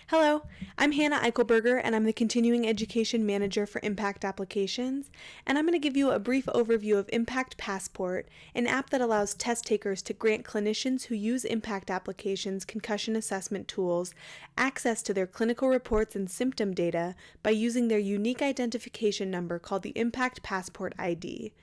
Hello, I'm Hannah Eichelberger, and I'm the Continuing Education Manager for ImPACT Applications, and I'm going to give you a brief overview of ImPACT Passport, an app that allows test takers to grant clinicians who use ImPACT Applications concussion assessment tools access to their clinical reports and symptom data by using their unique identification number called the ImPACT Passport ID.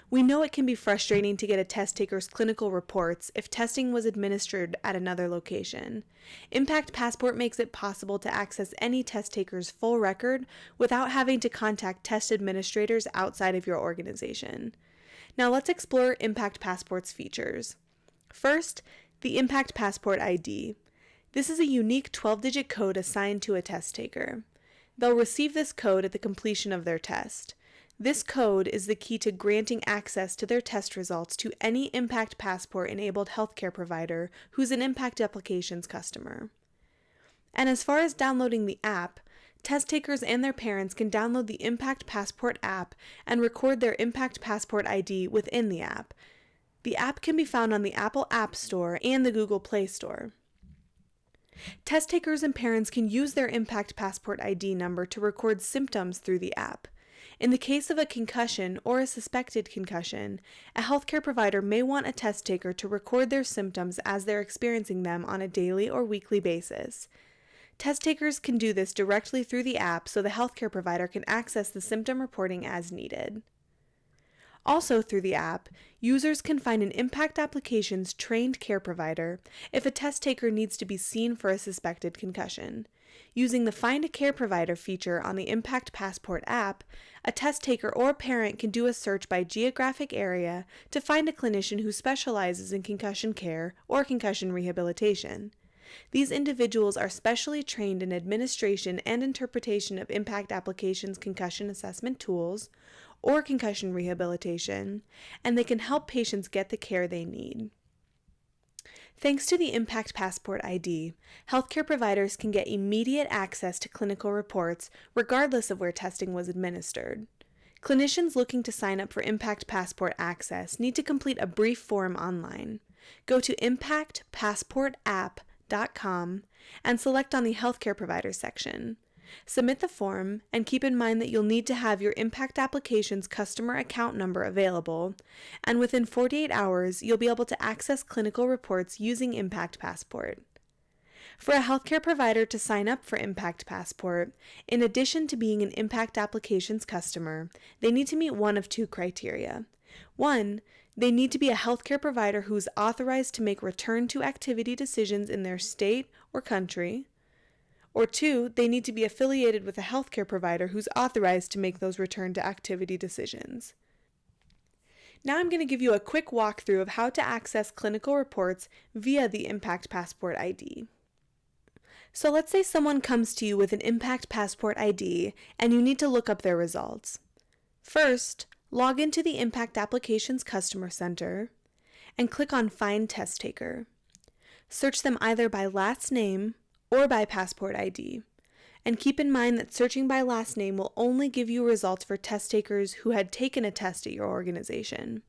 We know it can be frustrating to get a test taker's clinical reports if testing was administered at another location. ImPACT Passport makes it possible to access any test taker's full record without having to contact test administrators outside of your organization. Now let's explore ImPACT Passport's features. First, the ImPACT Passport ID. This is a unique 12-digit code assigned to a test taker. They'll receive this code at the completion of their test. This code is the key to granting access to their test results to any ImPACT Passport-enabled healthcare provider who's an ImPACT Applications customer. And as far as downloading the app, test takers and their parents can download the ImPACT Passport app and record their ImPACT Passport ID within the app. The app can be found on the Apple App Store and the Google Play Store. Test takers and parents can use their ImPACT Passport ID number to record symptoms through the app. In the case of a concussion or a suspected concussion, a healthcare provider may want a test taker to record their symptoms as they're experiencing them on a daily or weekly basis. Test takers can do this directly through the app so the healthcare provider can access the symptom reporting as needed. Also through the app, users can find an ImPACT Applications trained care provider if a test taker needs to be seen for a suspected concussion. Using the Find a Care Provider feature on the ImPACT Passport app, a test taker or parent can do a search by geographic area to find a clinician who specializes in concussion care or concussion rehabilitation. These individuals are specially trained in administration and interpretation of ImPACT Applications concussion assessment tools or concussion rehabilitation, and they can help patients get the care they need. Thanks to the ImPACT Passport ID, healthcare providers can get immediate access to clinical reports regardless of where testing was administered. Clinicians looking to sign up for ImPACT Passport access need to complete a brief form online. Go to impactpassportapp.com and select on the Healthcare Providers section. Submit the form, and keep in mind that you'll need to have your ImPACT Applications customer account number available, and within 48 hours, you'll be able to access clinical reports using ImPACT Passport. For a healthcare provider to sign up for ImPACT Passport, in addition to being an ImPACT Applications customer, they need to meet one of two criteria. One, they need to be a healthcare provider who's authorized to make return-to-activity decisions in their state or country. Or two, they need to be affiliated with a healthcare provider who's authorized to make those return-to-activity decisions. Now I'm going to give you a quick walkthrough of how to access clinical reports via the ImPACT Passport ID. So let's say someone comes to you with an ImPACT Passport ID and you need to look up their results. First, log into the ImPACT Applications Customer Center and click on Find Test Taker. Search them either by last name or by Passport ID. And keep in mind that searching by last name will only give you results for test takers who had taken a test at your organization.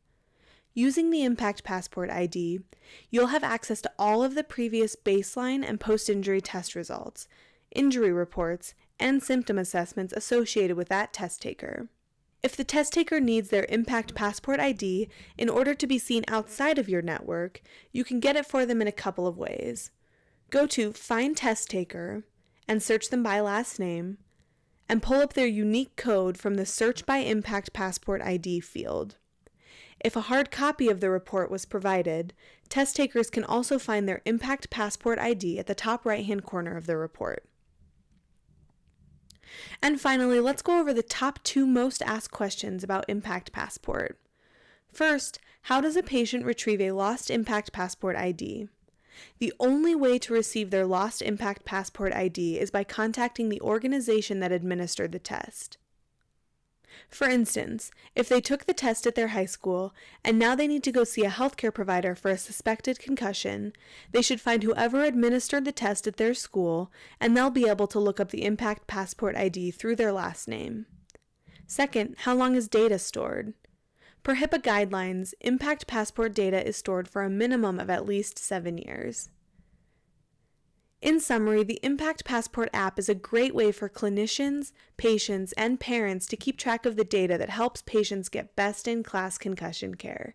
Using the ImPACT Passport ID, you'll have access to all of the previous baseline and post-injury test results, injury reports, and symptom assessments associated with that test taker. If the test taker needs their ImPACT Passport ID in order to be seen outside of your network, you can get it for them in a couple of ways. Go to Find Test Taker and search them by last name, and pull up their unique code from the Search by ImPACT Passport ID field. If a hard copy of the report was provided, test takers can also find their ImPACT Passport ID at the top right-hand corner of the report. And finally, let's go over the top 2 most asked questions about ImPACT Passport. First, how does a patient retrieve a lost ImPACT Passport ID? The only way to receive their lost ImPACT Passport ID is by contacting the organization that administered the test. For instance, if they took the test at their high school and now they need to go see a healthcare provider for a suspected concussion, they should find whoever administered the test at their school, and they'll be able to look up the ImPACT Passport ID through their last name. Second, how long is data stored? Per HIPAA guidelines, ImPACT Passport data is stored for a minimum of at least 7 years. In summary, the ImPACT Passport app is a great way for clinicians, patients, and parents to keep track of the data that helps patients get best-in-class concussion care.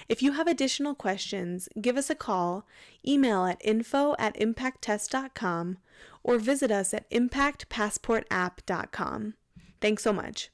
If you have additional questions, give us a call, email at info@impacttest.com, or visit us at impactpassportapp.com. Thanks so much.